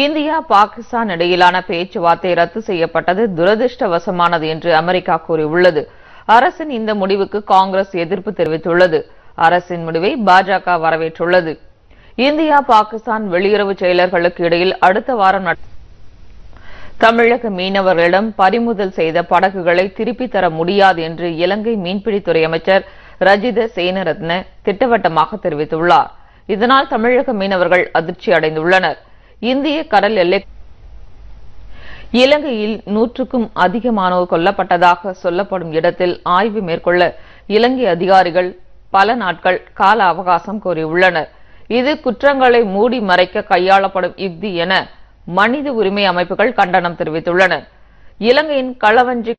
India Pakistan இடையிலான பேச்சுவார்த்தை ரத்து செய்யப்பட்டது துரதிருஷ்டவசமானது என்று அமெரிக்கா கூறியுள்ளது. அரசின் இந்த முடிவுக்கு காங்கிரஸ் எதிர்ப்பு தெரிவித்துள்ளது. அரசின் முடிவை பாஜக வரவேற்றுள்ளது. இந்தியா பாகிஸ்தான் வெளியுறவு செயலர்களுக்கு இடையில் அடுத்த வாரம் தமிழக மீனவர்களிடம் பறிமுதல் செய்த படகுகளை திருப்பித் தர முடியாது என்று இலங்கை மீன்பிடித்துறை அமைச்சர் ரஜித சேனரத்ன திட்டவட்டமாக தெரிவித்துள்ளார். இதனால் தமிழக மீனவர்கள் அதிர்ச்சி அடைந்துள்ளனர். இந்திய கடல் எல்லை இலங்கையில் 100க்கும் அதிகமானோர் கொல்லப்பட்டதாக சொல்லப்படும் இடத்தில் ஆய்வு மேற்கொள்ள இலங்கை அதிகாரிகள் பல நாட்கள் கால அவகாசம் கோரியுள்ளனர். இது குற்றங்களை மூடி மறைக்க கையாளப்படும் யுக்தி என மனித உரிமை அமைப்புகள் கண்டனம் தெரிவித்துள்ளன. இலங்கையின் களவஞ்சி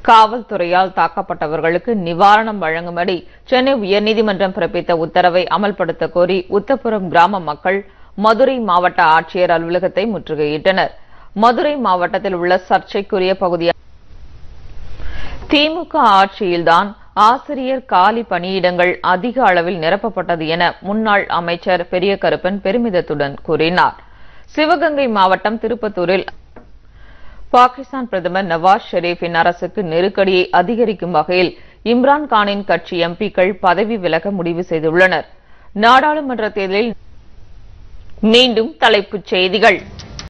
காவல்துறையால் தாக்கப்பட்டவர்களுக்கு நிவாரணம் வழங்கும்படி சென்னை உயர்நீதிமன்றம் பிறப்பித்த உத்தரவை அமல்படுத்த கோரி உத்தப்புரம் கிராம மக்கள் மதுரை மாவட்ட ஆட்சியர் அலுவலகத்தை முற்றுகையிட்டனர். மதுரை மாவட்டத்தில் உள்ள சர்ச்சைக்குரிய பகுதியாக திமுக ஆட்சியில்தான் ஆசிரியர் காலி பணியிடங்கள் அதிக அளவில் நிரப்பப்பட்டது என முன்னாள் அமைச்சர் பெரிய கருப்பன் பெருமிதத்துடன் கூறினார். சிவகங்கை மாவட்டம் திருப்பத்தூரில் பாகிஸ்தான் பிரதமர் நவாஸ் ஷெரீப்பின் அரசுக்கு நெருக்கடியை அதிகரிக்கும் வகையில் இம்ரான்கானின் கட்சி எம்பிக்கள் பதவி விலக முடிவு செய்துள்ளனர். நாடாளுமன்ற தேர்தலில் மீண்டும் தலைப்புச் செய்திகள்.